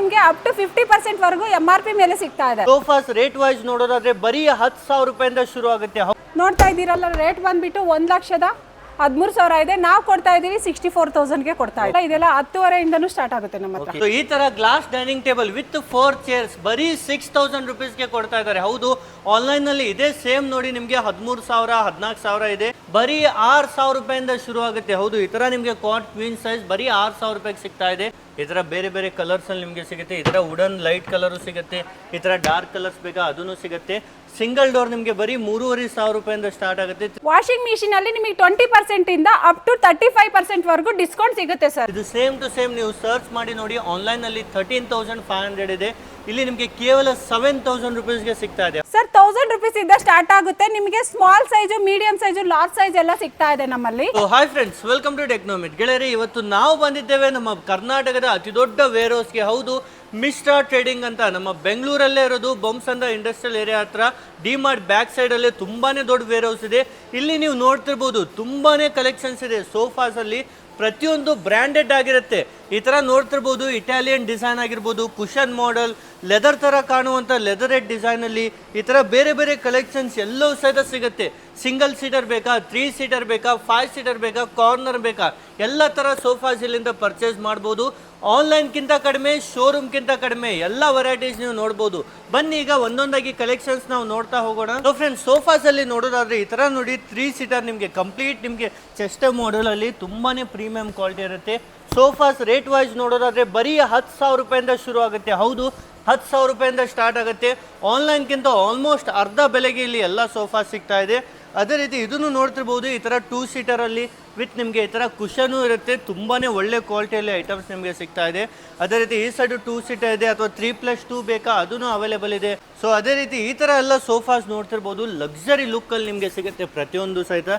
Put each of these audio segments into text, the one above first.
ನಿಮಗೆ up to 50% ವರೆಗೂ MRP ಮೇಲೆ ಸಿಗ್ತಾ ಇದೆ. ಸೋಫಾಸ್ ರೇಟ್ ವೈಸ್ ನೋಡೋದಾದ್ರೆ ಬರೀ 10,000 ರೂಪಾಯಿಂದ ಶುರು ಆಗುತ್ತೆ. ನೋಡ್ತಾ ಇದ್ದೀರಲ್ಲ, ರೇಟ್ ಬಂದ್ಬಿಟ್ಟು 1,13,000 ಇದೆ. ನಾವು ಕೊಡ್ತಾ ಇದೀವಿ 64,000ಗೆ ಕೊಡ್ತಾ ಇದ್ದೀವಿ. ಇದೆಲ್ಲ 10,500 ಸ್ಟಾರ್ಟ್ ಆಗುತ್ತೆ ನಮ್ಮ ಹತ್ರ. ಈ ತರ glass dining table with 4 chairs ಬರೀ 6,000 ರುಪೀಸ್ಗೆ ಕೊಡ್ತಾ ಇದ್ದಾರೆ. ಹೌದು, ಆನ್ಲೈನ್ ನಲ್ಲಿ ಇದೇ ಸೇಮ್ ನೋಡಿ ನಿಮ್ಗೆ 13,000 14,000 ಇದೆ. ಬರೀ 6,000 ರೂಪಾಯಿಂದ ಶುರು ಆಗುತ್ತೆ. ಹೌದು, ಈ ತರ ನಿಮ್ಗೆ ಕಾಟ್ ಕ್ವೀನ್ ಸೈಜ್ ಬರೀ 6,000 ರೂಪಾಯಿಗೆ ಸಿಗ್ತಾ ಇದೆ. ಈ ತರ ಬೇರೆ ಬೇರೆ ಕಲರ್ಸ್ ಅಲ್ಲಿ ನಿಮ್ಗೆ ಸಿಗುತ್ತೆ. ಈ ತರ ವುಡನ್ ಲೈಟ್ ಕಲರ್ ಸಿಗುತ್ತೆ, ಈ ತರ ಡಾರ್ಕ್ ಕಲರ್ಸ್ ಬೇಕಾ ಅದನ್ನು ಸಿಗುತ್ತೆ. ಸಿಂಗಲ್ ಡೋರ್ ನಿಮಗೆ ಬರೀ 3,500 ರೂಪಾಯಿಂದ ಸ್ಟಾರ್ಟ್ ಆಗುತ್ತೆ. ವಾಷಿಂಗ್ ಮಿಷಿನ್ ಅಲ್ಲಿ ನಿಮಗೆ 20% ಇಂದ ಅಪ್ ಟು 35% ವರೆಗೂ ಡಿಸ್ಕೌಂಟ್ ಸಿಗುತ್ತೆ ಸರ್. ಇದು ಸೇಮ್ ಟು ಸೇಮ್ ನೀವು ಸರ್ಚ್ ಮಾಡಿ ನೋಡಿ. ಆನ್ಲೈನ್ ಅಲ್ಲಿ 13,500 ಇದೆ. ಇಲ್ಲಿ ನಿಮಗೆ ಕೇವಲ 7,000 ರುಪೀಸ್ಗೆ ಸಿಗ್ತಾ ಇದೆ ಸರ್. 1,000 ರುಪೀಸ್ ಇಂದ ಸ್ಟಾರ್ಟ್ ಆಗುತ್ತೆ. ನಿಮಗೆ small size, medium size, large size ಎಲ್ಲ ಸಿಗ್ತಾ ಇದೆ ನಮ್ಮಲ್ಲಿ. Hi friends, welcome to Technomit. ಗೆಳೆಯರೆ, ಇವತ್ತು ನಾವು ಬಂದಿದ್ದೇವೆ ನಮ್ಮ ಕರ್ನಾಟಕದ ಅತಿ ದೊಡ್ಡ ವೇರ್ ಹೌಸ್ಗೆ. ಹೌದು, ಮಿಸ್ಟಾ ಟ್ರೇಡಿಂಗ್ ಅಂತ ನಮ್ಮ ಬೆಂಗಳೂರಲ್ಲೇ ಇರೋದು. ಬೊಮ್ಸಂದ್ರ ಇಂಡಸ್ಟ್ರಿಯಲ್ ಏರಿಯಾ ಹತ್ರ ಡಿಮಾರ್ಟ್ ಬ್ಯಾಕ್ ಸೈಡ್ ಅಲ್ಲಿ ತುಂಬಾನೇ ದೊಡ್ಡ ವೇರ್ ಹೌಸ್ ಇದೆ. ಇಲ್ಲಿ ನೀವು ನೋಡ್ತಿರ್ಬೋದು ತುಂಬಾನೇ ಕಲೆಕ್ಷನ್ಸ್ ಇದೆ. ಸೋಫಾಸ್ ಅಲ್ಲಿ ಪ್ರತಿಯೊಂದು ಬ್ರ್ಯಾಂಡೆಡ್ ಆಗಿರುತ್ತೆ. ಈ ತರ ನೋಡ್ತಿರ್ಬೋದು, ಇಟಾಲಿಯನ್ ಡಿಸೈನ್ ಆಗಿರ್ಬೋದು, ಕುಷನ್ ಮಾಡೆಲ್, ಲೆದರ್ ತರ ಕಾಣುವಂತ ಲೆದರೆಡ್ ಡಿಸೈನ್ ಅಲ್ಲಿ ಈ ತರ ಬೇರೆ ಬೇರೆ ಕಲೆಕ್ಷನ್ಸ್ ಎಲ್ಲವೂ ಸಹಿತ ಸಿಗುತ್ತೆ. ಸಿಂಗಲ್ ಸೀಟರ್ ಬೇಕಾ, 3 ಸೀಟರ್ ಬೇಕಾ, 5 ಸೀಟರ್ ಬೇಕಾ, ಕಾರ್ನರ್ ಬೇಕಾ, ಎಲ್ಲ ತರ ಸೋಫಾಸ್ ಇಲ್ಲಿಂದ ಪರ್ಚೇಸ್ ಮಾಡ್ಬೋದು. ಆನ್ಲೈನ್ಗಿಂತ ಕಡಿಮೆ, ಶೋರೂಮ್ಗಿಂತ ಕಡಿಮೆ ಎಲ್ಲ ವೆರೈಟೀಸ್ ನೀವು ನೋಡ್ಬೋದು. ಬನ್ನಿ ಈಗ ಒಂದೊಂದಾಗಿ ಕಲೆಕ್ಷನ್ಸ್ ನಾವು ನೋಡ್ತಾ ಹೋಗೋಣ. ಸೊ ಫ್ರೆಂಡ್ಸ್, ಸೋಫಾಸ್ ಅಲ್ಲಿ ನೋಡೋದಾದ್ರೆ ಈ ತರ ನೋಡಿ 3 ಸೀಟರ್ ನಿಮಗೆ ಕಂಪ್ಲೀಟ್ ನಿಮಗೆ ಚೆಸ್ಟ್ ಮಾಡೆಲ್ ಅಲ್ಲಿ ತುಂಬಾನೇ ಪ್ರೀಮಿಯಂ ಕ್ವಾಲಿಟಿ ಇರುತ್ತೆ. ಸೋಫಾಸ್ ರೇಟ್ ವೈಸ್ ನೋಡೋದಾದ್ರೆ ಬರೀ 10,000 ರೂಪಾಯಿಂದ ಶುರು ಆಗುತ್ತೆ. ಹೌದು, 10,000 ರೂಪಾಯಿಂದ ಸ್ಟಾರ್ಟ್ ಆಗುತ್ತೆ. ಆನ್ಲೈನ್ಗಿಂತ ಆಲ್ಮೋಸ್ಟ್ ಅರ್ಧ ಬೆಲೆಗೆ ಇಲ್ಲಿ ಎಲ್ಲ ಸೋಫಾ ಸಿಗ್ತಾ ಇದೆ. ಅದೇ ರೀತಿ ಇದನ್ನು ನೋಡ್ತಿರ್ಬೋದು. ಈ ಥರ 2 ಸೀಟರಲ್ಲಿ ವಿತ್ ನಿಮಗೆ ಈ ಥರ ಕುಷನು ಇರುತ್ತೆ. ತುಂಬಾ ಒಳ್ಳೆ ಕ್ವಾಲಿಟಿಯಲ್ಲಿ ಐಟಮ್ಸ್ ನಿಮಗೆ ಸಿಗ್ತಾ ಇದೆ. ಅದೇ ರೀತಿ ಈ ಸೈಡ್ 2 ಸೀಟರ್ ಇದೆ, ಅಥವಾ 3+2 ಬೇಕಾ ಅದನ್ನು ಅವೈಲೇಬಲ್ ಇದೆ. ಸೊ ಅದೇ ರೀತಿ ಈ ಥರ ಎಲ್ಲ ಸೋಫಾಸ್ ನೋಡ್ತಿರ್ಬೋದು. ಲಕ್ಸರಿ ಲುಕ್ಕಲ್ಲಿ ನಿಮಗೆ ಸಿಗುತ್ತೆ. ಪ್ರತಿಯೊಂದು ಸಹಿತ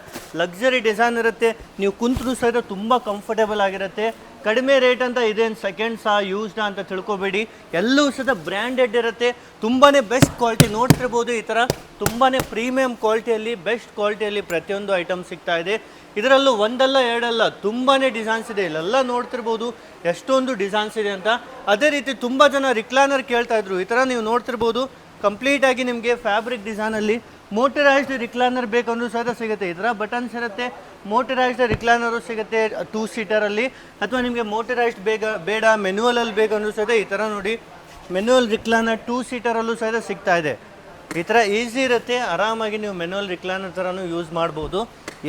ಲಕ್ಸರಿ ಡಿಸೈನ್ ಇರುತ್ತೆ. ನೀವು ಕುಂತರೂ ಸಹಿತ ತುಂಬ ಕಂಫರ್ಟೇಬಲ್ ಆಗಿರುತ್ತೆ. ಕಡಿಮೆ ರೇಟ್ ಅಂತ ಇದೇನು ಸೆಕೆಂಡ್ಸಾ ಯೂಸ್ಡಾ ಅಂತ ತಿಳ್ಕೊಬೇಡಿ. ಎಲ್ಲವೂ ಸಹಿತ ಬ್ರ್ಯಾಂಡೆಡ್ ಇರುತ್ತೆ. ತುಂಬಾ ಬೆಸ್ಟ್ ಕ್ವಾಲಿಟಿ ನೋಡ್ತಿರ್ಬೋದು. ಈ ಥರ ತುಂಬಾ ಪ್ರೀಮಿಯಂ ಕ್ವಾಲಿಟಿಯಲ್ಲಿ, ಬೆಸ್ಟ್ ಕ್ವಾಲಿಟಿಯಲ್ಲಿ ಪ್ರತಿಯೊಂದು ಐಟಮ್ ಸಿಗ್ತಾ ಇದೆ. ಇದರಲ್ಲೂ ಒಂದಲ್ಲ ಎರಡಲ್ಲ ತುಂಬಾ ಡಿಸೈನ್ಸ್ ಇದೆ. ಇಲ್ಲೆಲ್ಲ ನೋಡ್ತಿರ್ಬೋದು ಎಷ್ಟೊಂದು ಡಿಸೈನ್ಸ್ ಇದೆ ಅಂತ. ಅದೇ ರೀತಿ ತುಂಬ ಜನ ರಿಕ್ಲೈನರ್ ಕೇಳ್ತಾ ಇದ್ರು. ಈ ಥರ ನೀವು ನೋಡ್ತಿರ್ಬೋದು ಕಂಪ್ಲೀಟಾಗಿ ನಿಮಗೆ ಫ್ಯಾಬ್ರಿಕ್ ಡಿಸೈನಲ್ಲಿ ಮೋಟರೈಸ್ಡ್ ರಿಕ್ಲೈನರ್ ಬೇಕಂದ್ರೂ ಸಹಿತ ಸಿಗುತ್ತೆ. ಈ ಥರ ಬಟನ್ಸ್ ಇರುತ್ತೆ. ಮೋಟರೈಸ್ಡ್ ರಿಕ್ಲೈನರು ಸಿಗುತ್ತೆ 2 ಸೀಟರಲ್ಲಿ. ಅಥವಾ ನಿಮಗೆ ಮೋಟರೈಸ್ಡ್ ಬೇಡ ಮೆನ್ಯುವಲಲ್ಲಿ ಬೇಕಂದ್ರೂ ಸಹಿತ ಈ ಥರ ನೋಡಿ ಮೆನ್ಯುವಲ್ ರಿಕ್ಲೈನರ್ 2 ಸೀಟರಲ್ಲೂ ಸಹಿತ ಸಿಗ್ತಾ ಇದೆ. ಈ ಥರ ಈಸಿ ಇರುತ್ತೆ. ಆರಾಮಾಗಿ ನೀವು ಮೆನ್ಯುವಲ್ ರಿಕ್ಲೈನರ್ ಥರನೂ ಯೂಸ್ ಮಾಡ್ಬೋದು.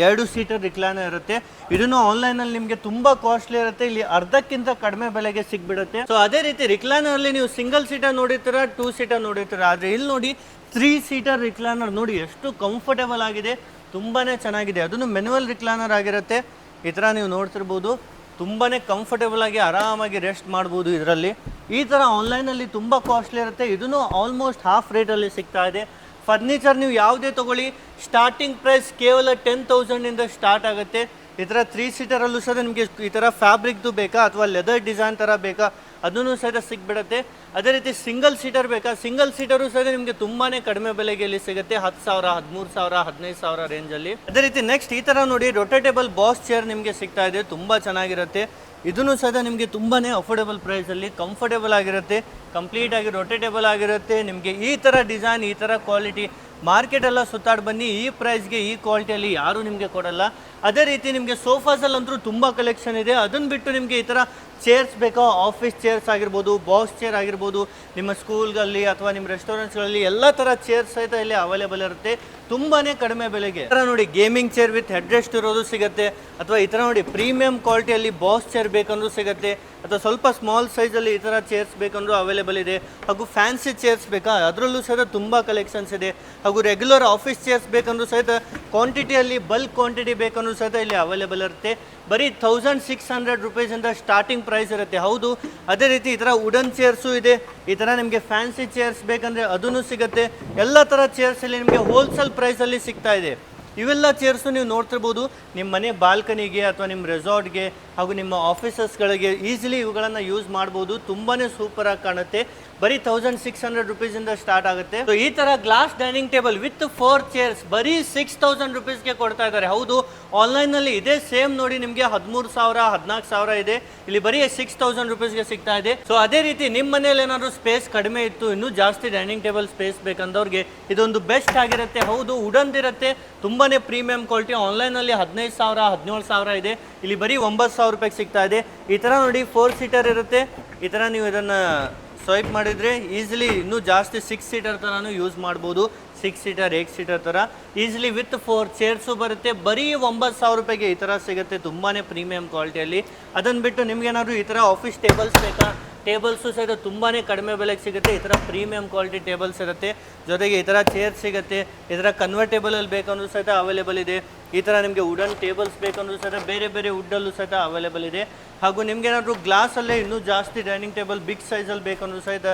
2 ಸೀಟರ್ ರಿಕ್ಲೈನರ್ ಇರುತ್ತೆ. ಇದನ್ನು ಆನ್ಲೈನಲ್ಲಿ ನಿಮಗೆ ತುಂಬ ಕಾಸ್ಟ್ಲಿ ಇರುತ್ತೆ. ಇಲ್ಲಿ ಅರ್ಧಕ್ಕಿಂತ ಕಡಿಮೆ ಬೆಲೆಗೆ ಸಿಗ್ಬಿಡುತ್ತೆ. ಸೊ ಅದೇ ರೀತಿ ರಿಕ್ಲೈನರಲ್ಲಿ ನೀವು ಸಿಂಗಲ್ ಸೀಟರ್ ನೋಡಿರ್ತೀರ, 2 ಸೀಟರ್ ನೋಡಿರ್ತೀರ. ಆದರೆ ಇಲ್ಲಿ ನೋಡಿ 3 ಸೀಟರ್ ರಿಕ್ಲೈನರ್ ನೋಡಿ ಎಷ್ಟು ಕಂಫರ್ಟೇಬಲ್ ಆಗಿದೆ, ತುಂಬಾ ಚೆನ್ನಾಗಿದೆ. ಅದನ್ನು ಮೆನ್ಯುವಲ್ ರಿಕ್ಲೈನರ್ ಆಗಿರುತ್ತೆ. ಈ ಥರ ನೀವು ನೋಡ್ತಿರ್ಬೋದು ತುಂಬಾ ಕಂಫರ್ಟೇಬಲ್ ಆಗಿ ಆರಾಮಾಗಿ ರೆಸ್ಟ್ ಮಾಡ್ಬೋದು ಇದರಲ್ಲಿ. ಈ ಥರ ಆನ್ಲೈನಲ್ಲಿ ತುಂಬ ಕಾಸ್ಟ್ಲಿ ಇರುತ್ತೆ. ಇದನ್ನು ಆಲ್ಮೋಸ್ಟ್ ಹಾಫ್ ರೇಟಲ್ಲಿ ಸಿಗ್ತಾ ಇದೆ. ಫರ್ನಿಚರ್ ನೀವು ಯಾವುದೇ ತೊಗೊಳ್ಳಿ ಸ್ಟಾರ್ಟಿಂಗ್ ಪ್ರೈಸ್ ಕೇವಲ 10,000ಇಂದ ಸ್ಟಾರ್ಟ್ ಆಗುತ್ತೆ. ಈ ಥರ 3 ಸೀಟರಲ್ಲೂ ಸಹ ನಿಮಗೆ ಈ ಥರ ಫ್ಯಾಬ್ರಿಕ್ದು ಬೇಕಾ ಅಥವಾ ಲೆದರ್ ಡಿಸೈನ್ ಥರ ಬೇಕಾ ಅದನ್ನು ಸಹಿತ ಸಿಗ್ಬಿಡುತ್ತೆ. ಅದೇ ರೀತಿ ಸಿಂಗಲ್ ಸೀಟರ್ ಬೇಕಾ, ಸಿಂಗಲ್ ಸೀಟರು ಸಹಿತ ನಿಮಗೆ ತುಂಬಾ ಕಡಿಮೆ ಬೆಲೆಗೆ ಇಲ್ಲಿ ಸಿಗುತ್ತೆ. 10,000, 13,000, 15,000 ರೇಂಜಲ್ಲಿ. ಅದೇ ರೀತಿ ನೆಕ್ಸ್ಟ್ ಈ ಥರ ನೋಡಿ ರೊಟೇಟೇಬಲ್ ಬಾಸ್ ಚೇರ್ ನಿಮಗೆ ಸಿಗ್ತಾ ಇದೆ. ತುಂಬ ಚೆನ್ನಾಗಿರುತ್ತೆ. ಇದನ್ನು ಸಹಿತ ನಿಮಗೆ ತುಂಬಾ ಅಫೋರ್ಡೆಬಲ್ ಪ್ರೈಸಲ್ಲಿ ಕಂಫರ್ಟೇಬಲ್ ಆಗಿರುತ್ತೆ. ಕಂಪ್ಲೀಟಾಗಿ ರೊಟೇಟೇಬಲ್ ಆಗಿರುತ್ತೆ. ನಿಮಗೆ ಈ ಥರ ಡಿಸೈನ್, ಈ ಥರ ಕ್ವಾಲಿಟಿ ಮಾರ್ಕೆಟೆಲ್ಲ ಸುತ್ತಾಡಿ ಬನ್ನಿ. ಈ ಪ್ರೈಸ್ಗೆ, ಈ ಕ್ವಾಲಿಟಿಯಲ್ಲಿ ಯಾರೂ ನಿಮಗೆ ಕೊಡಲ್ಲ. ಅದೇ ರೀತಿ ನಿಮಗೆ ಸೋಫಾಸಲ್ಲಂತೂ ತುಂಬ ಕಲೆಕ್ಷನ್ ಇದೆ. ಅದನ್ನು ಬಿಟ್ಟು ನಿಮಗೆ ಈ ಥರ ಚೇರ್ಸ್ ಬೇಕಾ, ಆಫೀಸ್ ಚೇರ್ಸ್ ಆಗಿರ್ಬೋದು, ಬಾಸ್ ಚೇರ್ ಆಗಿರ್ಬೋದು, ನಿಮ್ಮ ಸ್ಕೂಲ್ಗಳಲ್ಲಿ ಅಥವಾ ನಿಮ್ಮ ರೆಸ್ಟೋರೆಂಟ್ಸ್ಗಳಲ್ಲಿ ಎಲ್ಲ ಥರ ಚೇರ್ಸ್ ಸಹಿತ ಇಲ್ಲಿ ಅವೈಲೇಬಲ್ ಇರುತ್ತೆ ತುಂಬಾ ಕಡಿಮೆ ಬೆಲೆಗೆ. ಈ ಥರ ನೋಡಿ gaming chair with head rest ಇರೋದು ಸಿಗುತ್ತೆ. ಅಥವಾ ಈ ಥರ ನೋಡಿ ಪ್ರೀಮಿಯಂ ಕ್ವಾಲಿಟಿಯಲ್ಲಿ ಬಾಸ್ ಚೇರ್ ಬೇಕಂದ್ರೂ ಸಿಗುತ್ತೆ. ಅಥವಾ ಸ್ವಲ್ಪ ಸ್ಮಾಲ್ ಸೈಜಲ್ಲಿ ಈ ಥರ ಚೇರ್ಸ್ ಬೇಕಂದ್ರೂ ಅವೈಲೇಬಲ್ ಇದೆ. ಹಾಗೂ ಫ್ಯಾನ್ಸಿ ಚೇರ್ಸ್ ಬೇಕಾ ಅದರಲ್ಲೂ ಸಹಿತ ತುಂಬ ಕಲೆಕ್ಷನ್ಸ್ ಇದೆ. ಹಾಗೂ ರೆಗ್ಯುಲರ್ ಆಫೀಸ್ ಚೇರ್ಸ್ ಬೇಕಂದ್ರೂ ಸಹಿತ ಕ್ವಾಂಟಿಟಿಯಲ್ಲಿ ಬಲ್ಕ್ ಕ್ವಾಂಟಿಟಿ ಬೇಕಂದ್ರೂ ಸಹಿತ ಇಲ್ಲಿ ಅವೈಲೇಬಲ್ ಇರುತ್ತೆ. ಬರೀ 1,600 ರೂಪೀಸಿಂದ ಸ್ಟಾರ್ಟಿಂಗ್ ಪ್ರೈಸ್ ಇರುತ್ತೆ. ಹೌದು, ಅದೇ ರೀತಿ ಈ ಥರ ವುಡನ್ ಚೇರ್ಸು ಇದೆ. ಈ ಥರ ನಿಮಗೆ ಫ್ಯಾನ್ಸಿ ಚೇರ್ಸ್ ಬೇಕಂದರೆ ಅದನ್ನು ಸಿಗುತ್ತೆ. ಎಲ್ಲ ಥರ ಚೇರ್ಸಲ್ಲಿ ನಿಮಗೆ ಹೋಲ್ಸೇಲ್ ಪ್ರೈಸಲ್ಲಿ ಸಿಗ್ತಾ ಇದೆ. ಇವೆಲ್ಲ ಚೇರ್ಸು ನೀವು ನೋಡ್ತಿರ್ಬೋದು ನಿಮ್ಮ ಮನೆ ಬಾಲ್ಕನಿಗೆ ಅಥವಾ ನಿಮ್ಮ ರೆಸಾರ್ಟ್ಗೆ ಹಾಗೂ ನಿಮ್ಮ ಆಫೀಸಸ್ಗಳಿಗೆ ಈಸಿಲಿ ಇವುಗಳನ್ನು ಯೂಸ್ ಮಾಡ್ಬೋದು. ತುಂಬಾ ಸೂಪರಾಗಿ ಕಾಣುತ್ತೆ. ಬರೀ 1600 ರುಪೀಸಿಂದ ಸ್ಟಾರ್ಟ್ ಆಗುತ್ತೆ. ಸೊ ಈ ಥರ glass dining table with 4 chairs ಬರೀ 6000 ರುಪೀಸ್ಗೆ ಕೊಡ್ತಾ ಇದ್ದಾರೆ. ಹೌದು, ಆನ್ಲೈನಲ್ಲಿ ಇದೇ ಸೇಮ್ ನೋಡಿ ನಿಮಗೆ 13,000 14,000 ಇದೆ, ಇಲ್ಲಿ ಬರೀ 6000 ರುಪೀಸ್ಗೆ ಸಿಗ್ತಾ ಇದೆ. ಸೊ ಅದೇ ರೀತಿ ನಿಮ್ಮ ಮನೇಲಿ ಏನಾದರೂ ಸ್ಪೇಸ್ ಕಡಿಮೆ ಇತ್ತು, ಇನ್ನೂ ಜಾಸ್ತಿ ಡೈನಿಂಗ್ ಟೇಬಲ್ ಸ್ಪೇಸ್ ಬೇಕಂದವ್ರಿಗೆ ಇದೊಂದು ಬೆಸ್ಟ್ ಆಗಿರುತ್ತೆ. ಹೌದು, ವುಡನ್ದಿರುತ್ತೆ, ತುಂಬಾನೇ ಪ್ರೀಮಿಯಂ ಕ್ವಾಲಿಟಿ. ಆನ್ಲೈನಲ್ಲಿ 15,000 17,000 ಇದೆ, ಇಲ್ಲಿ ಬರೀ 9,000 ರೂಪಾಯಿಗೆ ಸಿಗ್ತಾ ಇದೆ. ಈ ಥರ ನೋಡಿ 4 ಸೀಟರ್ ಇರುತ್ತೆ. ಈ ಥರ ನೀವು ಇದನ್ನು ಸ್ವೈಪ್ ಮಾಡಿದರೆ ಈಸಿಲಿ ಇನ್ನೂ ಜಾಸ್ತಿ 6 ಸೀಟರ್ ಥರನೂ ಯೂಸ್ ಮಾಡ್ಬೋದು. 6 ಸೀಟರ್ 8 ಸೀಟರ್ ಥರ ಈಸಿಲಿ ವಿತ್ 4 ಚೇರ್ಸು ಬರುತ್ತೆ. ಬರೀ 9,000 ರೂಪಾಯಿಗೆ ಈ ಥರ ಸಿಗುತ್ತೆ, ತುಂಬಾ ಪ್ರೀಮಿಯಂ ಕ್ವಾಲಿಟಿಯಲ್ಲಿ. ಅದನ್ನು ಬಿಟ್ಟು ನಿಮ್ಗೇನಾದರೂ ಈ ಥರ ಆಫೀಸ್ ಟೇಬಲ್ಸ್ ಬೇಕಾ, ಟೇಬಲ್ಸು ಸಹಿತ ತುಂಬಾ ಕಡಿಮೆ ಬೆಲೆಗೆ ಸಿಗುತ್ತೆ. ಈ ಥರ ಪ್ರೀಮಿಯಂ ಕ್ವಾಲಿಟಿ ಟೇಬಲ್ಸ್ ಇರುತ್ತೆ, ಜೊತೆಗೆ ಈ ಥರ ಚೇರ್ ಸಿಗುತ್ತೆ. ಈ ಥರ ಕನ್ವರ್ಟೇಬಲಲ್ಲಿ ಬೇಕಂದ್ರೂ ಸಹಿತ ಅವೈಲೇಬಲ್ ಇದೆ. ಈ ಥರ ನಿಮಗೆ ವುಡನ್ ಟೇಬಲ್ಸ್ ಬೇಕಂದ್ರೂ ಸಹಿತ ಬೇರೆ ಬೇರೆ ವುಡ್ಡಲ್ಲೂ ಸಹಿತ ಅವೈಲೇಬಲ್ ಇದೆ. ಹಾಗೂ ನಿಮ್ಗೇನಾದರೂ ಗ್ಲಾಸಲ್ಲೇ ಇನ್ನೂ ಜಾಸ್ತಿ ಡೈನಿಂಗ್ ಟೇಬಲ್ ಬಿಗ್ ಸೈಜಲ್ಲಿ ಬೇಕಂದ್ರೂ ಸಹಿತ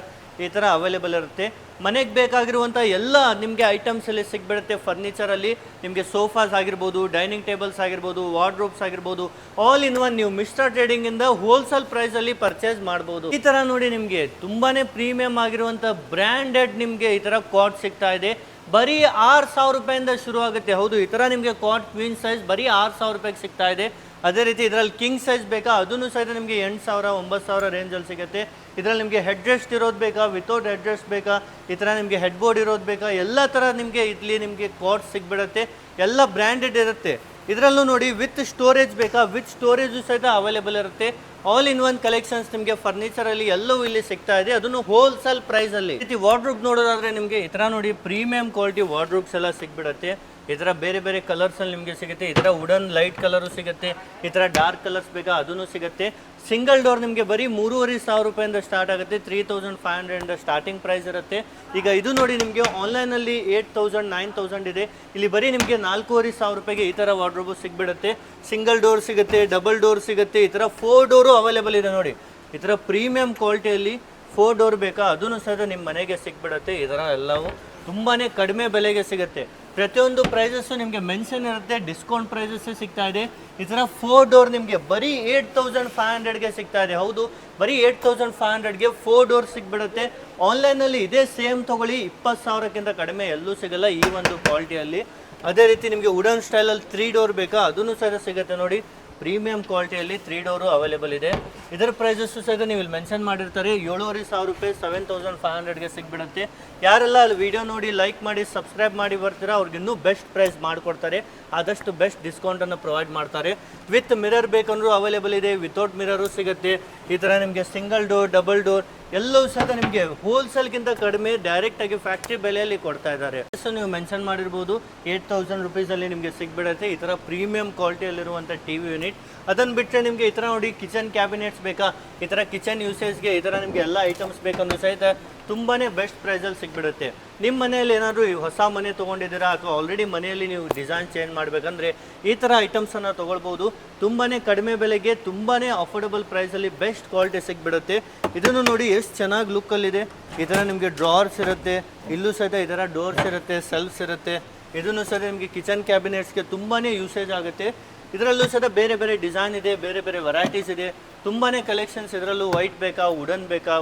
ಈ ಥರ ಅವೈಲೇಬಲ್ ಇರುತ್ತೆ. ಮನೆಗೆ ಬೇಕಾಗಿರುವಂಥ ಎಲ್ಲ ನಿಮಗೆ ಐಟಮ್ಸ್ ಅಲ್ಲಿ ಸಿಗ್ಬಿಡುತ್ತೆ. ಫರ್ನಿಚರಲ್ಲಿ ನಿಮಗೆ ಸೋಫಾಸ್ ಆಗಿರ್ಬೋದು, ಡೈನಿಂಗ್ ಟೇಬಲ್ಸ್ ಆಗಿರ್ಬೋದು, ವಾರ್ಡ್ರೋಬ್ಸ್ ಆಗಿರ್ಬೋದು, ಆಲ್ ಇನ್ ಒನ್ ನೀವು ಮಿಸ್ಟರ್ ಟ್ರೇಡಿಂಗಿಂದ ಹೋಲ್ಸೇಲ್ ಪ್ರೈಸಲ್ಲಿ ಪರ್ಚೇಸ್ ಮಾಡ್ಬೋದು. ಈ ಥರ ನೋಡಿ ನಿಮಗೆ ತುಂಬಾ ಪ್ರೀಮಿಯಂ ಆಗಿರುವಂಥ ಬ್ರ್ಯಾಂಡೆಡ್ ನಿಮಗೆ ಈ ಥರ ಕಾಟ್ ಸಿಗ್ತಾ ಇದೆ. ಬರೀ 6,000 ರೂಪಾಯಿಂದ ಶುರು ಆಗುತ್ತೆ. ಹೌದು, ಈ ಥರ ನಿಮಗೆ ಕಾಟ್ ಕ್ವೀನ್ ಸೈಜ್ ಬರೀ 6,000 ರೂಪಾಯಿಗೆ ಸಿಗ್ತಾ ಇದೆ. ಅದೇ ರೀತಿ ಇದರಲ್ಲಿ ಕಿಂಗ್ ಸೈಜ್ ಬೇಕಾ, ಅದನ್ನು ಸಹಿತ ನಿಮಗೆ 8,000 9,000 ರೇಂಜಲ್ಲಿ ಸಿಗುತ್ತೆ. ಇದರಲ್ಲಿ ನಿಮಗೆ ಹೆಡ್ ರೆಸ್ಟ್ ಇರೋದು ಬೇಕಾ, ವಿತೌಟ್ ಹೆಡ್ ರೆಸ್ಟ್ ಬೇಕಾ, ಈ ಥರ ನಿಮಗೆ ಹೆಡ್ ಬೋರ್ಡ್ ಇರೋದು ಬೇಕಾ, ಎಲ್ಲ ಥರ ನಿಮಗೆ ಇಲ್ಲಿ ನಿಮಗೆ ಕಾಟ್ ಸಿಗ್ಬಿಡುತ್ತೆ. ಎಲ್ಲ ಬ್ರ್ಯಾಂಡೆಡ್ ಇರುತ್ತೆ. ಇದರಲ್ಲೂ ನೋಡಿ ವಿತ್ ಸ್ಟೋರೇಜ್ ಬೇಕಾ, ವಿತ್ ಸ್ಟೋರೇಜು ಸಹಿತ ಅವೈಲೇಬಲ್ ಇರುತ್ತೆ. ಆಲ್ ಇನ್ ಒನ್ ಕಲೆಕ್ಷನ್ಸ್ ನಿಮಗೆ ಫರ್ನಿಚರಲ್ಲಿ ಎಲ್ಲವೂ ಇಲ್ಲಿ ಸಿಗ್ತಾ ಇದೆ, ಅದನ್ನು ಹೋಲ್ಸೇಲ್ ಪ್ರೈಸಲ್ಲಿ. ಈ ರೀತಿ ವಾರ್ಡ್ರೋಬ್ ನೋಡೋದಾದ್ರೆ ನಿಮಗೆ ಈ ಥರ ನೋಡಿ ಪ್ರೀಮಿಯಂ ಕ್ವಾಲಿಟಿ ವಾರ್ಡ್ರೋಬ್ಸ್ ಎಲ್ಲ ಸಿಗ್ಬಿಡುತ್ತೆ. ಈ ಥರ ಬೇರೆ ಬೇರೆ ಕಲರ್ಸಲ್ಲಿ ನಿಮಗೆ ಸಿಗುತ್ತೆ. ಈ ಥರ ವುಡನ್ ಲೈಟ್ ಕಲರು ಸಿಗುತ್ತೆ. ಈ ಥರ ಡಾರ್ಕ್ ಕಲರ್ಸ್ ಬೇಕಾ ಅದನ್ನು ಸಿಗುತ್ತೆ. ಸಿಂಗಲ್ ಡೋರ್ ನಿಮಗೆ ಬರೀ 3,500 ರೂಪಾಯಿಂದ ಸ್ಟಾರ್ಟ್ ಆಗುತ್ತೆ. 3,500 ಸ್ಟಾರ್ಟಿಂಗ್ ಪ್ರೈಸ್ ಇರುತ್ತೆ. ಈಗ ಇದು ನೋಡಿ ನಿಮಗೆ ಆನ್ಲೈನಲ್ಲಿ 8,000 9,000 ಇದೆ, ಇಲ್ಲಿ ಬರೀ ನಿಮಗೆ 4,500 ರೂಪಾಯಿಗೆ ಈ ಥರ ವಾರ್ಡ್ರೋಬು ಸಿಗ್ಬಿಡುತ್ತೆ. ಸಿಂಗಲ್ ಡೋರ್ ಸಿಗುತ್ತೆ, ಡಬಲ್ ಡೋರ್ ಸಿಗುತ್ತೆ. ಈ ಥರ 4 ಡೋರು ಅವೈಲೇಬಲ್ ಇದೆ ನೋಡಿ. ಈ ಥರ ಪ್ರೀಮಿಯಂ ಕ್ವಾಲಿಟಿಯಲ್ಲಿ 4 ಡೋರ್ ಬೇಕಾ ಅದನ್ನು ಸಹಿತ ನಿಮ್ಮ ಮನೆಗೆ ಸಿಗ್ಬಿಡುತ್ತೆ. ಈ ಥರ ಎಲ್ಲವೂ ತುಂಬಾ ಕಡಿಮೆ ಬೆಲೆಗೆ ಸಿಗುತ್ತೆ. ಪ್ರತಿಯೊಂದು ಪ್ರೈಸಸ್ಸು ನಿಮಗೆ ಮೆನ್ಷನ್ ಇರುತ್ತೆ, ಡಿಸ್ಕೌಂಟ್ ಪ್ರೈಸಸ್ಸೇ ಸಿಗ್ತಾ ಇದೆ. ಈ ಥರ 4 ಡೋರ್ ನಿಮಗೆ ಬರೀ 8,500ಗೆ ಸಿಗ್ತಾ ಇದೆ. ಹೌದು, ಬರೀ 8,500ಗೆ 4 ಡೋರ್ ಸಿಗ್ಬಿಡುತ್ತೆ. ಆನ್ಲೈನಲ್ಲಿ ಇದೇ ಸೇಮ್ ತೊಗೊಳ್ಳಿ 20,000ಕ್ಕಿಂತ ಕಡಿಮೆ ಎಲ್ಲೂ ಸಿಗಲ್ಲ ಈ ಒಂದು ಕ್ವಾಲಿಟಿಯಲ್ಲಿ. ಅದೇ ರೀತಿ ನಿಮಗೆ ವುಡನ್ ಸ್ಟೈಲಲ್ಲಿ 3 ಡೋರ್ ಬೇಕಾ ಅದನ್ನು ಸಹಿತ ಸಿಗುತ್ತೆ ನೋಡಿ. ಪ್ರೀಮಿಯಂ ಕ್ವಾಲಿಟಿಯಲ್ಲಿ 3 ಡೋರು ಅವೈಲೇಬಲ್ ಇದೆ. ಇದರ ಪ್ರೈಸಸ್ಸು ಸಹಿತ ನೀವು ಇಲ್ಲಿ ಮೆನ್ಷನ್ ಮಾಡಿರ್ತಾರೆ. 7,500 ರೂಪಾಯಿ 7,500ಗೆ ಸಿಗ್ಬಿಡುತ್ತೆ. ಯಾರೆಲ್ಲ ಅಲ್ಲಿ ವಿಡಿಯೋ ನೋಡಿ ಲೈಕ್ ಮಾಡಿ ಸಬ್ಸ್ಕ್ರೈಬ್ ಮಾಡಿ ಬರ್ತೀರಾ ಅವ್ರಿಗೆ ಇನ್ನೂ ಬೆಸ್ಟ್ ಪ್ರೈಸ್ ಮಾಡಿಕೊಡ್ತಾರೆ. ಆದಷ್ಟು ಬೆಸ್ಟ್ ಡಿಸ್ಕೌಂಟನ್ನು ಪ್ರೊವೈಡ್ ಮಾಡ್ತಾರೆ. ವಿತ್ ಮಿರರ್ ಬೇಕಂದ್ರೂ ಅವೈಲೇಬಲ್ ಇದೆ, ವಿತೌಟ್ ಮಿರರು ಸಿಗುತ್ತೆ. ಈ ಥರ ನಿಮಗೆ ಸಿಂಗಲ್ ಡೋರ್ ಡಬಲ್ ಡೋರ್ ಎಲ್ಲವೂ ಸಹಿತ ನಿಮಗೆ ಹೋಲ್ಸೇಲ್ಗಿಂತ ಕಡಿಮೆ ಡೈರೆಕ್ಟಾಗಿ ಫ್ಯಾಕ್ಟ್ರಿ ಬೆಲೆಯಲ್ಲಿ ಕೊಡ್ತಾ ಇದ್ದಾರೆ. ಸೊ ನೀವು ಮೆನ್ಷನ್ ಮಾಡಿರ್ಬೋದು 8,000 ರುಪೀಸಲ್ಲಿ ನಿಮಗೆ ಸಿಗ್ಬಿಡುತ್ತೆ ಈ ಥರ ಪ್ರೀಮಿಯಂ ಕ್ವಾಲಿಟಿಯಲ್ಲಿರುವಂಥ TV ಯೂನಿಟ್. ಅದನ್ನು ಬಿಟ್ಟರೆ ನಿಮಗೆ ಈ ಥರ ನೋಡಿ ಕಿಚನ್ ಕ್ಯಾಬಿನೆಟ್ಸ್ ಬೇಕಾ, ಈ ಥರ ಕಿಚನ್ ಯೂಸೇಜ್ಗೆ ಈ ಥರ ನಿಮಗೆ ಎಲ್ಲ ಐಟಮ್ಸ್ ಬೇಕಂದ್ರೂ ಸಹಿತ ತುಂಬಾ ಬೆಸ್ಟ್ ಪ್ರೈಸಲ್ಲಿ ಸಿಗ್ಬಿಡುತ್ತೆ. ನಿಮ್ಮ ಮನೆಯಲ್ಲಿ ಏನಾದರೂ ಹೊಸ ಮನೆ ತೊಗೊಂಡಿದ್ದೀರಾ ಅಥವಾ ಆಲ್ರೆಡಿ ಮನೆಯಲ್ಲಿ ನೀವು ಡಿಸೈನ್ ಚೇಂಜ್ ಮಾಡಬೇಕಂದ್ರೆ ಈ ಥರ ಐಟಮ್ಸನ್ನು ತೊಗೊಳ್ಬೋದು. ತುಂಬಾ ಕಡಿಮೆ ಬೆಲೆಗೆ ತುಂಬಾ ಅಫೋರ್ಡಬಲ್ ಪ್ರೈಸಲ್ಲಿ ಬೆಸ್ಟ್ ಕ್ವಾಲಿಟಿ ಸಿಗ್ಬಿಡುತ್ತೆ. ಇದನ್ನು ನೋಡಿ ಎಷ್ಟು ಚೆನ್ನಾಗಿ ಲುಕ್ಕಲ್ಲಿದೆ. ಈ ಥರ ನಿಮಗೆ ಡ್ರಾರ್ಸ್ ಇರುತ್ತೆ, ಇಲ್ಲೂ ಸಹಿತ ಈ ಥರ ಡೋರ್ಸ್ ಇರುತ್ತೆ, ಸೆಲ್ಫ್ಸ್ ಇರುತ್ತೆ. ಇದನ್ನು ಸಹಿತ ನಿಮಗೆ ಕಿಚನ್ ಕ್ಯಾಬಿನೆಟ್ಸ್ಗೆ ತುಂಬಾ ಯೂಸೇಜ್ ಆಗುತ್ತೆ. ಇದರಲ್ಲೂ ಸಹಿತ ಬೇರೆ ಬೇರೆ ಡಿಸೈನ್ ಇದೆ, ಬೇರೆ ಬೇರೆ ವೆರೈಟೀಸ್ ಇದೆ, ತುಂಬಾ ಕಲೆಕ್ಷನ್ಸ್. ಇದರಲ್ಲೂ ವೈಟ್ ಬೇಕಾ,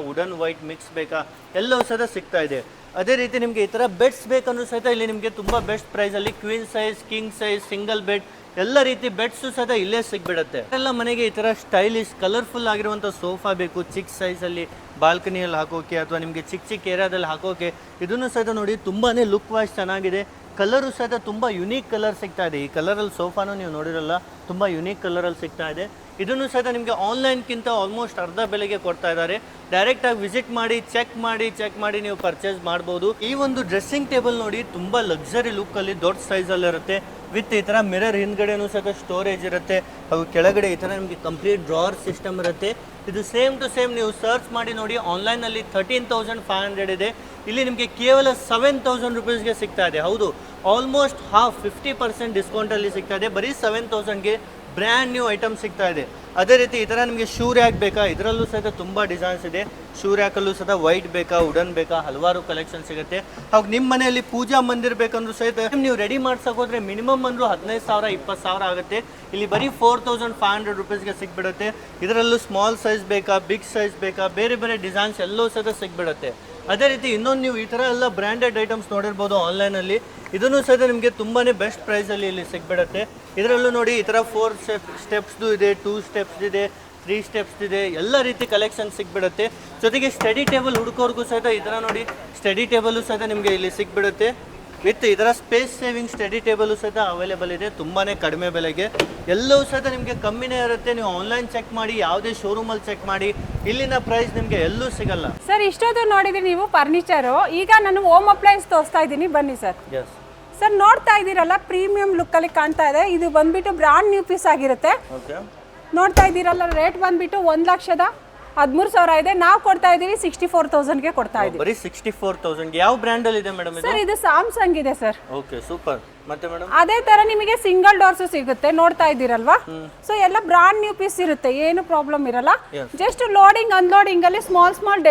ವುಡನ್ ವೈಟ್ ಮಿಕ್ಸ್ ಬೇಕಾ ಎಲ್ಲವೂ ಸಹಿತ ಸಿಗ್ತಾ ಇದೆ. ಅದೇ ರೀತಿ ನಿಮಗೆ ಈ ಥರ ಬೆಡ್ಸ್ ಬೇಕಂದ್ರೂ ಸಹಿತ ಇಲ್ಲಿ ನಿಮಗೆ ತುಂಬ ಬೆಸ್ಟ್ ಪ್ರೈಸಲ್ಲಿ queen size, king size, single bed ಎಲ್ಲ ರೀತಿ ಬೆಡ್ಸು ಸಹಿತ ಇಲ್ಲೇ ಸಿಗ್ಬಿಡುತ್ತೆ. ಎಲ್ಲ ಮನೆಗೆ ಈ ಥರ ಸ್ಟೈಲಿಶ್ ಕಲರ್ಫುಲ್ ಆಗಿರುವಂಥ ಸೋಫಾ ಬೇಕು ಚಿಕ್ಕ ಸೈಜಲ್ಲಿ ಬಾಲ್ಕನಿಯಲ್ಲಿ ಹಾಕೋಕೆ ಅಥವಾ ನಿಮಗೆ ಚಿಕ್ಕ ಚಿಕ್ಕ ಏರಿಯಾದಲ್ಲಿ ಹಾಕೋಕೆ. ಇದನ್ನು ಸಹಿತ ನೋಡಿ ತುಂಬಾ ಲುಕ್ ವೈಸ್ ಚೆನ್ನಾಗಿದೆ. ಕಲರು ಸಹಿತ ತುಂಬ ಯುನೀಕ್ ಕಲರ್ ಸಿಗ್ತಾ ಇದೆ. ಈ ಕಲರಲ್ಲಿ ಸೋಫಾನು ನೀವು ನೋಡಿರಲ್ಲ, ತುಂಬ ಯುನೀಕ್ ಕಲರಲ್ಲಿ ಸಿಗ್ತಾ ಇದೆ. ಇದನ್ನು ಸಹಿತ ನಿಮಗೆ ಆನ್ಲೈನ್ಗಿಂತ ಆಲ್ಮೋಸ್ಟ್ ಅರ್ಧ ಬೆಲೆಗೆ ಕೊಡ್ತಾ ಇದ್ದಾರೆ. ಡೈರೆಕ್ಟಾಗಿ ವಿಸಿಟ್ ಮಾಡಿ ಚೆಕ್ ಮಾಡಿ ನೀವು ಪರ್ಚೇಸ್ ಮಾಡ್ಬೋದು. ಈ ಒಂದು ಡ್ರೆಸ್ಸಿಂಗ್ ಟೇಬಲ್ ನೋಡಿ ತುಂಬ ಲಕ್ಸರಿ ಲುಕ್ಕಲ್ಲಿ ದೊಡ್ಡ ಸೈಜಲ್ಲಿರುತ್ತೆ. ವಿತ್ ಈ ಥರ ಮಿರರ್ ಹಿಂದ್ಗಡೆನೂ ಸಹಿತ ಸ್ಟೋರೇಜ್ ಇರುತ್ತೆ. ಹಾಗೂ ಕೆಳಗಡೆ ಈ ಥರ ನಿಮಗೆ ಕಂಪ್ಲೀಟ್ ಡ್ರಾವರ್ ಸಿಸ್ಟಮ್ ಇರುತ್ತೆ. ಇದು ಸೇಮ್ ಟು ಸೇಮ್ ನೀವು ಸರ್ಚ್ ಮಾಡಿ ನೋಡಿ ಆನ್ಲೈನಲ್ಲಿ 13,500 ಇದೆ. ಇಲ್ಲಿ ನಿಮಗೆ ಕೇವಲ 7,000 ರುಪೀಸ್ಗೆ ಸಿಗ್ತಾ ಇದೆ. ಹೌದು, ಆಲ್ಮೋಸ್ಟ್ 50% ಡಿಸ್ಕೌಂಟಲ್ಲಿ ಸಿಗ್ತಾ ಇದೆ. ಬರೀ 7,000ಗೆ ಬ್ರ್ಯಾಂಡ್ ನ್ಯೂ ಐಟಮ್ ಸಿಗ್ತಾ ಇದೆ. ಅದೇ ರೀತಿ ಈ ಥರ ನಿಮಗೆ ಶೂ ರ್ಯಾಕ್ ಬೇಕಾ, ಇದರಲ್ಲೂ ಸಹಿತ ತುಂಬ ಡಿಸೈನ್ಸ್ ಇದೆ. ಶೂ ರ್ಯಾಕಲ್ಲೂ ಸಹಿತ ವೈಟ್ ಬೇಕಾ, ವುಡನ್ ಬೇಕಾ, ಹಲವಾರು ಕಲೆಕ್ಷನ್ ಸಿಗುತ್ತೆ. ಹಾಗೂ ನಿಮ್ಮ ಮನೆಯಲ್ಲಿ ಪೂಜಾ ಮಂದಿರ್ ಬೇಕಂದ್ರೂ ಸಹಿತ ನೀವು ರೆಡಿ ಮಾಡ್ಸಕ್ಕೆ ಹೋದ್ರೆ ಮಿನಿಮಮ್ ಅಂದರೂ 15,000 20,000 ಆಗುತ್ತೆ. ಇಲ್ಲಿ ಬರೀ 4,500 ರುಪೀಸ್ಗೆ ಸಿಗ್ಬಿಡುತ್ತೆ. ಇದರಲ್ಲೂ ಸ್ಮಾಲ್ ಸೈಜ್ ಬೇಕಾ, ಬಿಗ್ ಸೈಜ್ ಬೇಕಾ, ಬೇರೆ ಬೇರೆ ಡಿಸೈನ್ಸ್ ಎಲ್ಲವೂ ಸಹಿತ ಸಿಗ್ಬಿಡುತ್ತೆ. ಅದೇ ರೀತಿ ಇನ್ನೊಂದು ನೀವು ಈ ಥರ ಎಲ್ಲ ಬ್ರ್ಯಾಂಡೆಡ್ ಐಟಮ್ಸ್ ನೋಡಿರ್ಬೋದು ಆನ್ಲೈನಲ್ಲಿ. ಇದನ್ನು ಸಹಿತ ನಿಮಗೆ ತುಂಬಾ ಬೆಸ್ಟ್ ಪ್ರೈಸಲ್ಲಿ ಇಲ್ಲಿ ಸಿಗ್ಬಿಡುತ್ತೆ. ಇದರಲ್ಲೂ ನೋಡಿ ಈ ಥರ 4 ಸ್ಟೆಪ್ಸ್ದು ಇದೆ, 2 ಸ್ಟೆಪ್ಸ್ ಇದೆ, 3 ಸ್ಟೆಪ್ಸ್ ಇದೆ, ಎಲ್ಲ ರೀತಿ ಕಲೆಕ್ಷನ್ ಸಿಗ್ಬಿಡುತ್ತೆ. ಜೊತೆಗೆ ಸ್ಟಡಿ ಟೇಬಲ್ ಹುಡುಕೋರ್ಗೂ ಸಹಿತ ಈ ಥರ ನೋಡಿ ಸ್ಟಡಿ ಟೇಬಲು ಸಹಿತ ನಿಮಗೆ ಇಲ್ಲಿ ಸಿಗ್ಬಿಡುತ್ತೆ. ವಿತ್ ಇದರ ಸ್ಪೇಸ್ ಸೇವಿಂಗ್ ಸ್ಟಡಿ ಟೇಬಲು ಸಹಿತ ಅವೈಲೇಬಲ್ ಇದೆ ತುಂಬಾ ಕಡಿಮೆ ಬೆಲೆಗೆ. ಎಲ್ಲವೂ ಸಹಿತ ನಿಮಗೆ ಕಮ್ಮಿನೇ ಇರುತ್ತೆ. ನೀವು ಆನ್ಲೈನ್ ಚೆಕ್ ಮಾಡಿ, ಯಾವುದೇ ಶೋರೂಮಲ್ಲಿ ಚೆಕ್ ಮಾಡಿ, ಇಲ್ಲಿನ ಪ್ರೈಸ್ ನಿಮಗೆ ಎಲ್ಲೂ ಸಿಗಲ್ಲ. ಸರ್ ಇಷ್ಟೊತ್ತು ನೋಡಿದ್ರಿ ನೀವು ಫರ್ನಿಚರು. ಈಗ ನಾನು ಹೋಮ್ ಅಪ್ಲಯನ್ಸ್ ತೋರಿಸ್ತಾ ಇದ್ದೀನಿ, ಬನ್ನಿ ಸರ್. ಎಸ್ ಸರ್ ನೋಡ್ತಾ ಇದ್ದೀರಲ್ಲ, ಪ್ರೀಮಿಯಂ ಲುಕ್ಕಲ್ಲಿ ಕಾಣ್ತಾ ಇದೆ. ಇದು ಬಂದ್ಬಿಟ್ಟು ಬ್ರಾಂಡ್ ನ್ಯೂ ಪೀಸ್ ಆಗಿರುತ್ತೆ. ಓಕೆ, ನೋಡ್ತಾ ಇದ್ದೀರಲ್ಲ, ರೇಟ್ ಬಂದ್ಬಿಟ್ಟು 1,13,000 ಇದೆ. ನಾವು ಕೊಡ್ತಾ ಇದ್ದೀವಿ 64,000ಗೆ ಕೊಡ್ತಾ ಇದ್ದೀವಿ. ಬರೀ 64,000. ಯಾವ ಬ್ರ್ಯಾಂಡ್ ಅಲ್ಲಿ ಇದೆ ಮೇಡಮ್ ಇದು? ಸರ್ ಇದು ಸ್ಯಾಮ್ಸಂಗ್ ಇದೆ ಸರ್. Okay, super. ಮತ್ತೆ ಮೇಡಮ್ ಅದೇ ತರ ನಿಮಗೆ ಸಿಂಗಲ್ ಡೋರ್ಸ್ ಸಿಗುತ್ತೆ, ನೋಡ್ತಾ ಇದ್ದೀರಲ್ವಾ. ಸೊ ಎಲ್ಲ ಬ್ರಾಂಡ್ ನ್ಯೂ ಪೀಸ್ ಇರುತ್ತೆ, ಏನು ಪ್ರಾಬ್ಲಮ್ ಇರಲ್ಲ. ಜಸ್ಟ್ ಲೋಡಿಂಗ್ ಅನ್ಲೋಡಿಂಗ್ ಅಲ್ಲಿ ಸ್ಮಾಲ್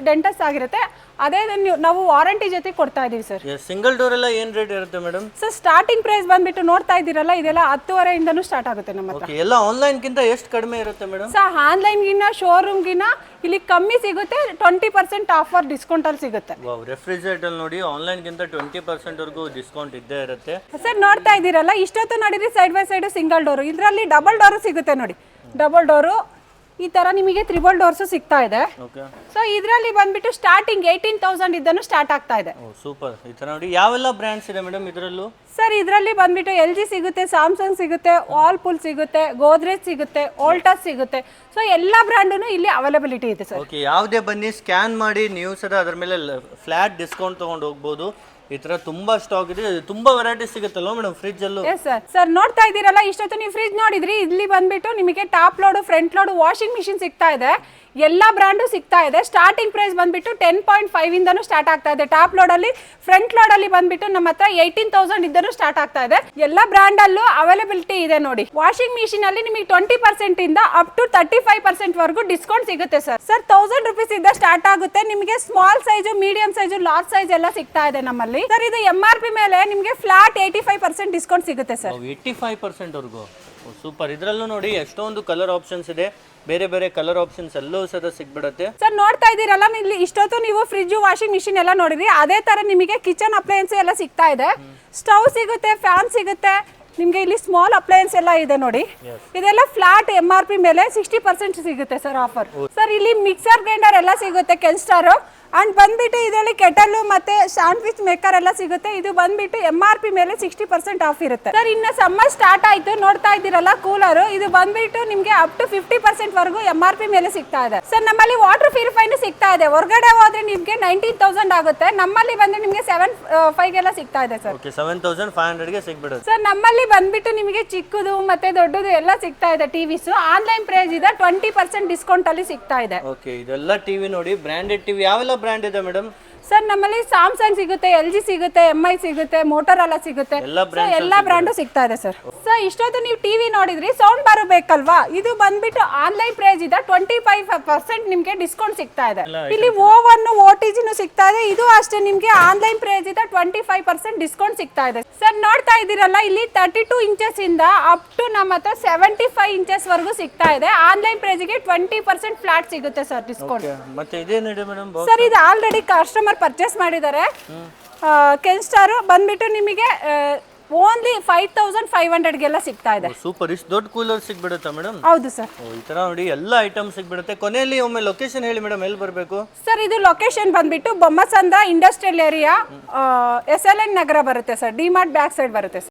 ಡೆಂಟಸ್ ಆಗಿರುತ್ತೆ. ಅದೇ ನಾವು ವಾರಂಟಿ ಜೊತೆ ಕೊಡ್ತಾ ಇದೀವಿ ಸರ್. ಸಿಂಗಲ್ ಡೋರ್ ಎಲ್ಲ ಏನ್ ರೇಟ್ ಇರುತ್ತೆ ಮೇಡಮ್? ಸರ್ ಸ್ಟಾರ್ಟಿಂಗ್ ಪ್ರೈಸ್ ಬಂದ್ಬಿಟ್ಟು ನೋಡ್ತಾ ಇದ್ದೀರಲ್ಲ, ಇದೆಲ್ಲ 10,500 ಇಂದನೂ ಸ್ಟಾರ್ಟ್ ಆಗುತ್ತೆ ನಮ್ಮ ಹತ್ರ. ಎಲ್ಲ ಆನ್ಲೈನ್ ಗಿಂತ ಎಷ್ಟು ಕಡಿಮೆ ಇರುತ್ತೆ ಮೇಡಮ್? ಸರ್ ಆನ್ಲೈನ್ ಗಿನ್ನ ಶೋರೂಮ್ ಗಿನ್ನ ಇಲ್ಲಿ ಕಮ್ಮಿ ಸಿಗುತ್ತೆ. 20% ಆಫರ್ ಡಿಸ್ಕೌಂಟ್ ಅಲ್ಲಿ ಸಿಗುತ್ತೆ. ರೆಫ್ರಿಜರೇಟರ್ ನೋಡಿ ಆನ್ಲೈನ್ ಗಿಂತ 20% ವರೆಗೂ ಡಿಸ್ಕೌಂಟ್ ಇದ್ದೇ ಇರುತ್ತೆ. ಸರ್ ನೋಡ್ತಾ ಇದ್ದೀರಲ್ಲ, ಇಷ್ಟೊತ್ತು ನೋಡಿದ್ರಿ side by side single door. ಇದರಲ್ಲಿ ಡಬಲ್ ಡೋರು ಸಿಗುತ್ತೆ ನೋಡಿ. ಡಬಲ್ ಡೋರು ಈ ತರ ನಿಮಗೆ 3 ಡೋರ್ಸ್ ಸಿಗ್ತಾ ಇದೆ. ಸೊ ಇದರಲ್ಲಿ ಬಂದ್ಬಿಟ್ಟು ಸ್ಟಾರ್ಟಿಂಗ್ 18,000 ಇದ್ದನು ಸ್ಟಾರ್ಟ್ ಆಗ್ತಾ ಇದೆ. ಸೂಪರ್. ಈ ತರ ನೋಡಿ ಯಾವೆಲ್ಲ ಬ್ರ್ಯಾಂಡ್ಸ್ ಇದೆ ಮೇಡಮ್ ಇದರಲ್ಲೂ? ಸರ್ ಇದರಲ್ಲಿ ಬಂದ್ಬಿಟ್ಟು LG ಸಿಗುತ್ತೆ, ಸ್ಯಾಮ್ಸಂಗ್ ಸಿಗುತ್ತೆ, ವಾಲ್ಪೂಲ್ ಸಿಗುತ್ತೆ, ಗೋದ್ರೇಜ್ ಸಿಗುತ್ತೆ, ವೋಲ್ಟಾಸ್ ಸಿಗುತ್ತೆ. ಸೊ ಎಲ್ಲ ಬ್ರ್ಯಾಂಡೂ ಇಲ್ಲಿ ಅವೈಲಬಿಲಿಟಿ ಇದೆ ಸರ್. ಓಕೆ, ಯಾವುದೇ ಬನ್ನಿ ಸ್ಕ್ಯಾನ್ ಮಾಡಿ ನೀವು ಸಹ ಅದರ ಮೇಲೆ ಫ್ಲಾಟ್ ಡಿಸ್ಕೌಂಟ್ ತಗೊಂಡು ಹೋಗ್ಬೋದು. ಈ ತರ ತುಂಬಾ ಸ್ಟಾಕ್ ಇದೆ, ತುಂಬಾ ವೆರೈಟಿ ಸಿಗುತ್ತಲ್ವ ಮೇಡಮ್ ಫ್ರಿಜ್ ಅಲ್ಲೂ? Yes sir. ಸರ್ ನೋಡ್ತಾ ಇದ್ದೀರಲ್ಲ, ಇಷ್ಟೊತ್ತು ನೀವು ಫ್ರಿಜ್ ನೋಡಿದ್ರಿ. ಇಲ್ಲಿ ಬಂದ್ಬಿಟ್ಟು ನಿಮಗೆ top load, front load, washing machine ಸಿಗ್ತಾ ಇದೆ. ಎಲ್ಲ ಬ್ರ್ಯಾಂಡು ಸಿಗ್ತಾ ಇದೆ. ಸ್ಟಾರ್ಟಿಂಗ್ ಪ್ರೈಸ್ ಬಂದ್ಬಿಟ್ಟು 10.5 ಇಂದನೂ ಸ್ಟಾರ್ಟ್ ಆಗ್ತಾ ಇದೆ. ಟಾಪ್ ಲೋಡ್ ಅಲ್ಲಿ, ಫ್ರಂಟ್ ಲೋಡ್ ಅಲ್ಲಿ ಬಂದ್ಬಿಟ್ಟು ನಮ್ಮ ಹತ್ರ 18,000 ಇದ್ದನು ಸ್ಟಾರ್ಟ್ ಆಗ್ತಾ ಇದೆ. ಎಲ್ಲ ಬ್ರ್ಯಾಂಡ್ ಅಲ್ಲೂ ಅವೈಲಬಿಲಿಟಿ ಇದೆ ನೋಡಿ. ವಾಷಿಂಗ್ ಮಿಷಿನ್ ಅಲ್ಲಿ ನಿಮಗೆ 20% ಇಂದ ಅಪ್ ಟು 35% ವರೆಗೂ ಡಿಸ್ಕೌಂಟ್ ಸಿಗುತ್ತೆ ಸರ್. ಸರ್ 1000 ರುಪೀಸ್ ಇಂದ ಸ್ಟಾರ್ಟ್ ಆಗುತ್ತೆ. ನಿಮಗೆ small size, medium size, large size ಎಲ್ಲ ಸಿಗ್ತಾ ಇದೆ ನಮ್ಮಲ್ಲಿ. ಸರ್ ಇದು MRP ಮೇಲೆ ನಿಮಗೆ ಫ್ಲಾಟ್ 85% ಡಿಸ್ಕೌಂಟ್ ಸಿಗುತ್ತೆ ಸರ್. 85% ವರೆಗೂ. ಸೂಪರ್. ಇದರಲ್ಲೂ ನೋಡಿ ಎಷ್ಟೊಂದು ಕಲರ್ ಆಪ್ಷನ್ಸ್ ಇದೆ, ಬೇರೆ ಬೇರೆ ಕಲರ್ ಆಪ್ಷನ್ಸ್ ಎಲ್ಲವೂ ಸಹ ಸಿಗ್ಬಿಡುತ್ತೆ. ಸರ್ ನೋಡ್ತಾ ಇದ್ದೀರಲ್ಲ, ಇಲ್ಲಿ ಇಷ್ಟೊತ್ತು ನೀವು ಫ್ರಿಜ್, ವಾಷಿಂಗ್ ಮಿಷಿನ್ ಎಲ್ಲ ನೋಡಿದ್ರಿ. ಅದೇ ತರ ನಿಮಗೆ ಕಿಚನ್ ಅಪ್ಲಯನ್ಸ್ ಎಲ್ಲ ಸಿಗ್ತಾ ಇದೆ. ಸ್ಟವ್ ಸಿಗುತ್ತೆ, ಫ್ಯಾನ್ ಸಿಗುತ್ತೆ. ನಿಮಗೆ ಇಲ್ಲಿ ಸ್ಮಾಲ್ ಅಪ್ಲಯನ್ಸ್ ಎಲ್ಲ ಇದೆ ನೋಡಿ. ಇದೆಲ್ಲ ಫ್ಲಾಟ್ MRP ಮೇಲೆ 60% ಸಿಗುತ್ತೆ ಸರ್ ಆಫರ್. ಸರ್ ಇಲ್ಲಿ ಮಿಕ್ಸರ್ ಗ್ರೈಂಡರ್ ಎಲ್ಲ ಸಿಗುತ್ತೆ, ಕೆನ್ಸ್ಟಾರ್. ಅಂಡ್ ಬಂದ್ಬಿಟ್ಟು ಇದರಲ್ಲಿ ಕೆಟಲ್ ಮತ್ತೆ ಸ್ಯಾಂಡ್ವಿಚ್ ಮೇಕರ್ ಎಲ್ಲ ಸಿಗುತ್ತೆ. ಇದು ಬಂದ್ಬಿಟ್ಟು MRP ಮೇಲೆ 60% ಆಫ್ ಇರುತ್ತೆ ಸರ್. ಇನ್ನು ಸಮ್ಮರ್ ಸ್ಟಾರ್ಟ್ ಆಯ್ತು, ನೋಡ್ತಾ ಇದ್ದೀರಲ್ಲ ಕೂಲರ್. ಇದು ಬಂದ್ಬಿಟ್ಟು ನಿಮಗೆ ಅಪ್ ಟು 50% ವರೆಗೂ MRP ಮೇಲೆ ಸಿಗ್ತಾ ಇದೆ ಸರ್. ನಮ್ಮಲ್ಲಿ ವಾಟರ್ ಪ್ಯೂರಿಫೈನು ಸಿಗ್ತಾ ಇದೆ. ಹೊರಗಡೆ ಹೋದ್ರೆ ನಿಮಗೆ 19,000 ಆಗುತ್ತೆ. ನಮ್ಮಲ್ಲಿ ಬಂದ್ರೆ ನಿಮಗೆ 7,500 ಸಿಗ್ತಾ ಇದೆ ಸರ್. 7,500ಗೆ ಸಿಗ್ಬಿಡುತ್ತೆ ಸರ್. ನಮ್ಮಲ್ಲಿ ಬಂದ್ಬಿಟ್ಟು ನಿಮಗೆ ಚಿಕ್ಕದು ಮತ್ತೆ ದೊಡ್ಡದು ಎಲ್ಲ ಸಿಗ್ತಾ ಇದೆ. ಟಿವಿಸ್ ಆನ್ಲೈನ್ ಪ್ರೈಸ್ ಇದೆ 20% ಡಿಸ್ಕೌಂಟ್ ಅಲ್ಲಿ ಸಿಗ್ತಾ ಇದೆ. ಓಕೆ, ಇದೆಲ್ಲ ಟಿವಿ ನೋಡಿ, ಬ್ರಾಂಡೆಡ್ ಟಿವಿ. ಯಾವೆಲ್ಲ ಬ್ರ್ಯಾಂಡ್ ಇದೆ ಮೇಡಮ್? ಸರ್ ನಮ್ಮಲ್ಲಿ ಸ್ಯಾಮ್ಸಂಗ್ ಸಿಗುತ್ತೆ, LG ಸಿಗುತ್ತೆ, MI ಸಿಗುತ್ತೆ, ಮೋಟೋರೋಲಾ ಸಿಗುತ್ತೆ. ಎಲ್ಲ ಬ್ರ್ಯಾಂಡು ಸಿಗ್ತಾ ಇದೆ ಸರ್. ಸರ್ ಇಷ್ಟೊತ್ತು ನೀವು ಟಿವಿ ನೋಡಿದ್ರಿ, ಸೌಂಡ್ ಬಾರ್ ಬೇಕಲ್ವಾ? ಇದು ಬಂದ್ಬಿಟ್ಟು ಆನ್ಲೈನ್ ಪ್ರೈಸ್ ಇದೆ 25% ನಿಮ್ಗೆ ಡಿಸ್ಕೌಂಟ್ ಸಿಗ್ತಾ ಇದೆ. ಇಲ್ಲಿ ಓವನ್, OTGನು ಸಿಗ್ತಾ ಇದೆ. ಇದು ಅಷ್ಟೇ ನಿಮ್ಗೆ ಆನ್ಲೈನ್ ಪ್ರೈಸ್ ಇದೆ 25% ಡಿಸ್ಕೌಂಟ್ ಸಿಗ್ತಾ ಇದೆ ಸರ್. ನೋಡ್ತಾ ಇದ್ದೀರಲ್ಲ, ಇಲ್ಲಿ 32 ಇಂಚಸ್ ಇಂದ ಅಪ್ ಟು ನಮ್ಮ ಹತ್ರ 75 ಇಂಚಸ್ ವರೆಗೂ ಸಿಗ್ತಾ ಇದೆ. ಆನ್ಲೈನ್ ಪ್ರೈಸ್ ಗೆ 20% ಫ್ಲಾಟ್ ಸಿಗುತ್ತೆ ಸರ್ ಡಿಸ್ಕೌಂಟ್. ಮತ್ತೆ ಇದೇನಿದೆ ಮೇಡಮ್? ಸರ್ ಇದು ಆಲ್ರೆಡಿ ಕಸ್ಟಮರ್ ಪರ್ಚೇಸ್ ಮಾಡಿದ್ದಾರೆ. ಕೆನ್ಸ್ಟಾರ್ ಬಂದ್ಬಿಟ್ಟು ನಿಮಗೆ ಓನ್ಲಿ 5,500ಗೆಲ್ಲ ಸಿಗ್ತಾ ಇದೆ. ಸೂಪರ್. ಇಷ್ಟು ದೊಡ್ಡ ಕೂಲರ್ ಸಿಗ್ಬಿಡುತ್ತಾ ಮೇಡಮ್? ಹೌದು ಸರ್. ಈ ತರ ನೋಡಿ ಎಲ್ಲ ಐಟಮ್ ಸಿಗ್ಬಿಡುತ್ತೆ. ಕೊನೆಯಲ್ಲಿ ಒಮ್ಮೆ ಲೊಕೇಶನ್ ಹೇಳಿ ಮೇಡಮ್, ಎಲ್ಲಿ ಬರಬೇಕು? ಸರ್ ಇದು ಲೊಕೇಶನ್ ಬಂದ್ಬಿಟ್ಟು ಬೊಮ್ಮಸಂದ್ರ ಇಂಡಸ್ಟ್ರಿಯಲ್ ಏರಿಯಾ, SLN ನಗರ ಬರುತ್ತೆ ಸರ್. ಡಿಮಾರ್ಟ್ ಬ್ಯಾಕ್ ಸೈಡ್ ಬರುತ್ತೆ ಸರ್.